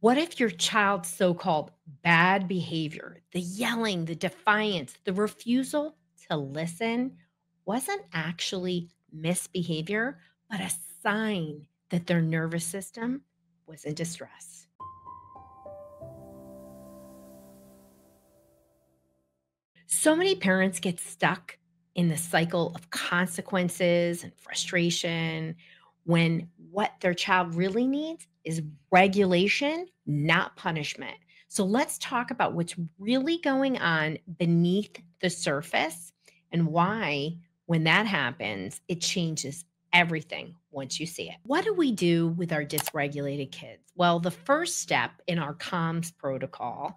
What if your child's so-called bad behavior, the yelling, the defiance, the refusal to listen, wasn't actually misbehavior, but a sign that their nervous system was in distress? So many parents get stuck in the cycle of consequences and frustration when what their child really needs is regulation, not punishment. So let's talk about what's really going on beneath the surface and why, when that happens, it changes everything once you see it. What do we do with our dysregulated kids? Well, the first step in our comms protocol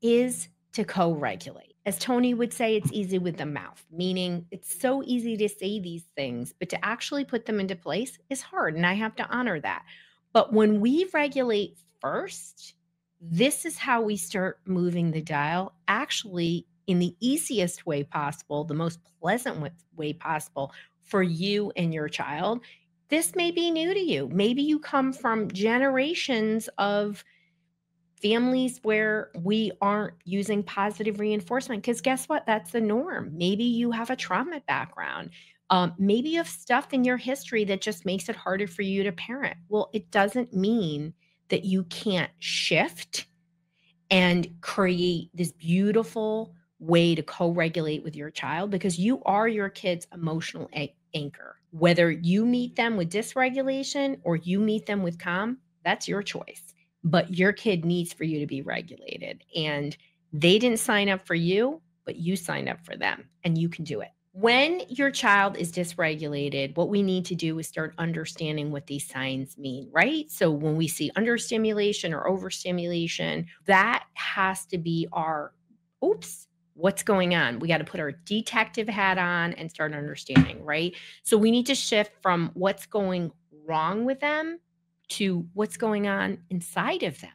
is to co regulate. As Tony would say, it's easy with the mouth, meaning it's so easy to say these things, but to actually put them into place is hard. And I have to honor that. But when we regulate first, this is how we start moving the dial actually in the easiest way possible, the most pleasant way possible for you and your child. This may be new to you. Maybe you come from generations of families where we aren't using positive reinforcement because guess what? That's the norm. Maybe you have a trauma background. Maybe you have stuff in your history that just makes it harder for you to parent. Well, it doesn't mean that you can't shift and create this beautiful way to co-regulate with your child because you are your kid's emotional anchor. Whether you meet them with dysregulation or you meet them with calm, that's your choice. But your kid needs for you to be regulated. And they didn't sign up for you, but you signed up for them and you can do it. When your child is dysregulated, what we need to do is start understanding what these signs mean, right? So when we see understimulation or overstimulation, that has to be our oops, what's going on? We got to put our detective hat on and start understanding, right? So we need to shift from what's going wrong with them to what's going on inside of them.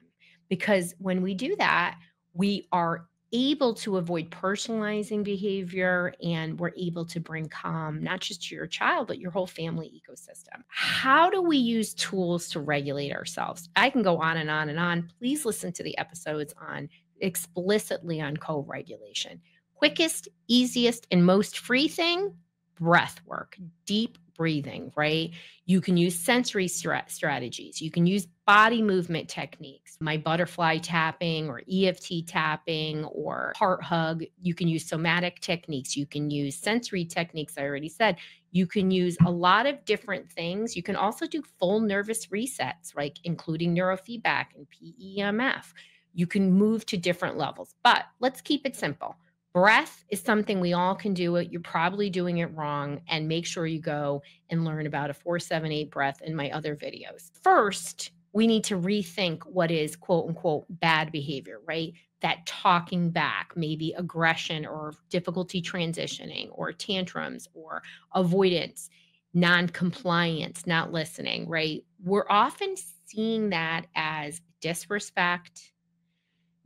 Because when we do that, we are able to avoid personalizing behavior and we're able to bring calm, not just to your child, but your whole family ecosystem. How do we use tools to regulate ourselves? I can go on and on and on. Please listen to the episodes on explicitly on co regulation. Quickest, easiest, and most free thing breath work, deep breathing, right? You can use sensory strategies. You can use body movement techniques, my butterfly tapping or EFT tapping or heart hug. You can use somatic techniques. You can use sensory techniques. I already said you can use a lot of different things. You can also do full nervous resets, like including neurofeedback and PEMF. You can move to different levels, but let's keep it simple. Breath is something we all can do it. You're probably doing it wrong. And make sure you go and learn about a 478 breath in my other videos. First, we need to rethink what is quote unquote bad behavior, right? That talking back, maybe aggression or difficulty transitioning or tantrums or avoidance, non-compliance, not listening, right? We're often seeing that as disrespect,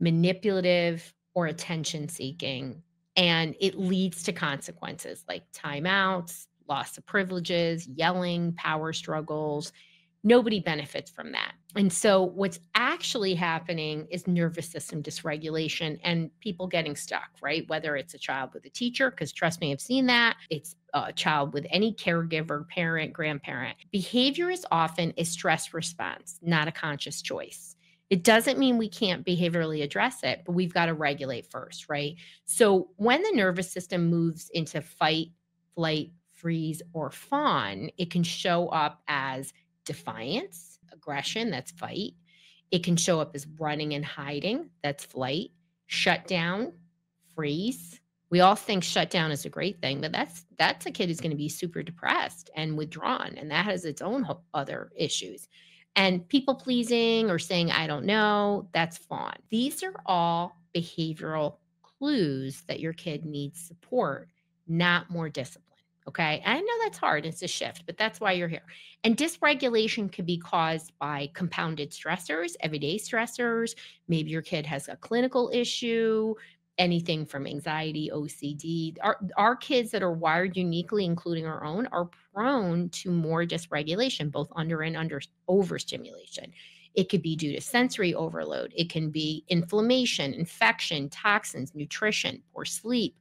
manipulative, or attention seeking. And it leads to consequences like timeouts, loss of privileges, yelling, power struggles. Nobody benefits from that. And so, what's actually happening is nervous system dysregulation and people getting stuck, right? Whether it's a child with a teacher, because trust me, I've seen that. It's a child with any caregiver, parent, grandparent. Behavior is often a stress response, not a conscious choice. It doesn't mean we can't behaviorally address it, but we've got to regulate first, right? So when the nervous system moves into fight, flight, freeze, or fawn, it can show up as defiance, aggression, that's fight. It can show up as running and hiding, that's flight, shut down, freeze. We all think shutdown is a great thing, but that's a kid who's going to be super depressed and withdrawn, and that has its own other issues. And people pleasing or saying, I don't know, that's fawn. These are all behavioral clues that your kid needs support, not more discipline. Okay. I know that's hard. It's a shift, but that's why you're here. And dysregulation can be caused by compounded stressors, everyday stressors. Maybe your kid has a clinical issue, anything from anxiety, OCD. Our kids that are wired uniquely, including our own, are prone to more dysregulation, both under and under overstimulation. It could be due to sensory overload. It can be inflammation, infection, toxins, nutrition, poor sleep,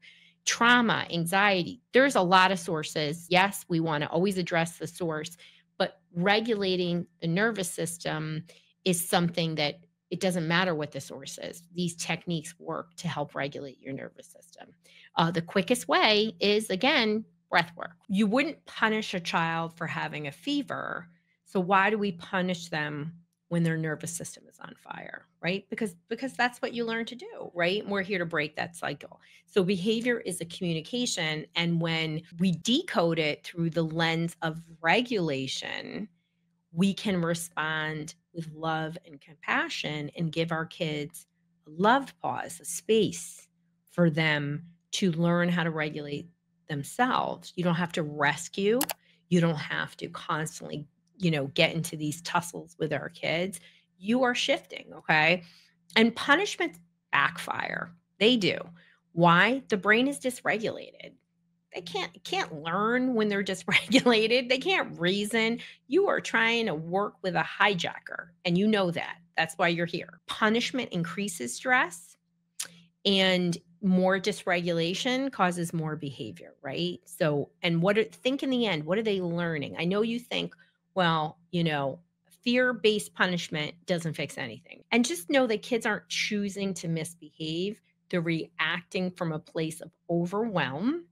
trauma, anxiety. There's a lot of sources. Yes, we want to always address the source, but regulating the nervous system is something that it doesn't matter what the source is. These techniques work to help regulate your nervous system. The quickest way is, again, breath work. You wouldn't punish a child for having a fever. So why do we punish them when their nervous system is on fire, right? Because that's what you learn to do, right? And we're here to break that cycle. So behavior is a communication, and when we decode it through the lens of regulation, we can respond with love and compassion and give our kids a love pause, a space for them to learn how to regulate themselves. You don't have to rescue. You don't have to constantly, get into these tussles with our kids. You are shifting, okay? And punishments backfire. They do. Why? The brain is dysregulated. They can't learn when they're dysregulated. They can't reason. You are trying to work with a hijacker, and you know that. That's why you're here. Punishment increases stress, and more dysregulation causes more behavior, right? So, and think in the end, what are they learning? I know you think, well, fear-based punishment doesn't fix anything. And just know that kids aren't choosing to misbehave. They're reacting from a place of overwhelm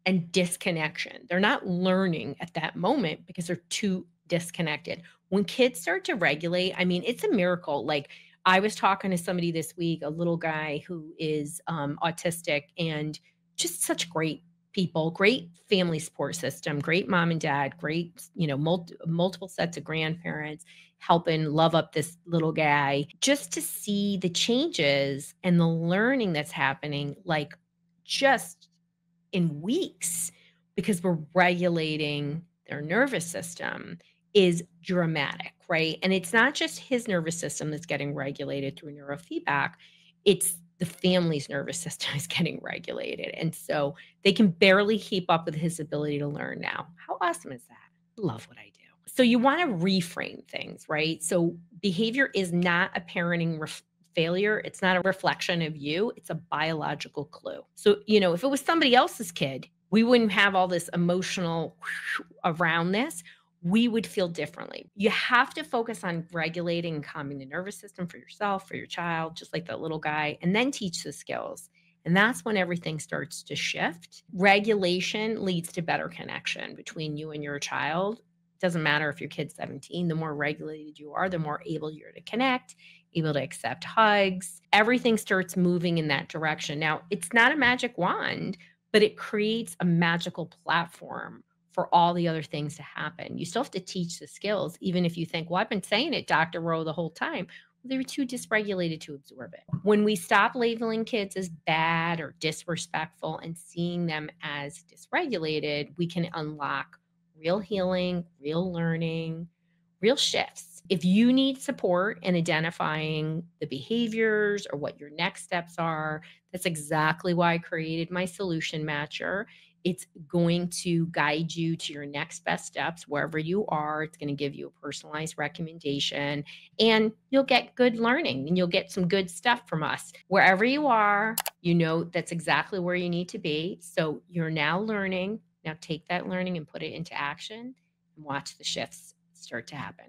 and disconnection. They're not learning at that moment because they're too disconnected. When kids start to regulate, I mean, it's a miracle. Like, I was talking to somebody this week, a little guy who is autistic, and just such great people, great family support system, great mom and dad, great, multiple sets of grandparents helping love up this little guy. Just to see the changes and the learning that's happening, like, just in weeks, because we're regulating their nervous system, is dramatic, right? And it's not just his nervous system that's getting regulated through neurofeedback, it's the family's nervous system is getting regulated. And so they can barely keep up with his ability to learn now. How awesome is that? Love what I do. So you want to reframe things, right? So behavior is not a parenting failure. It's not a reflection of you. It's a biological clue. So, if it was somebody else's kid, we wouldn't have all this emotional around this. We would feel differently. You have to focus on regulating and calming the nervous system for yourself, for your child, just like that little guy, and then teach the skills. And that's when everything starts to shift. Regulation leads to better connection between you and your child. It doesn't matter if your kid's 17, the more regulated you are, the more able you're to connect, able to accept hugs. Everything starts moving in that direction. Now, it's not a magic wand, but it creates a magical platform for all the other things to happen. You still have to teach the skills, even if you think, well, I've been saying it, Dr. Rowe, the whole time. Well, they were too dysregulated to absorb it. When we stop labeling kids as bad or disrespectful and seeing them as dysregulated, we can unlock real healing, real learning, real shifts. If you need support in identifying the behaviors or what your next steps are, that's exactly why I created my solution matcher. It's going to guide you to your next best steps wherever you are. It's going to give you a personalized recommendation, and you'll get good learning and you'll get some good stuff from us. Wherever you are, that's exactly where you need to be. So you're now learning. Now take that learning and put it into action and watch the shifts start to happen.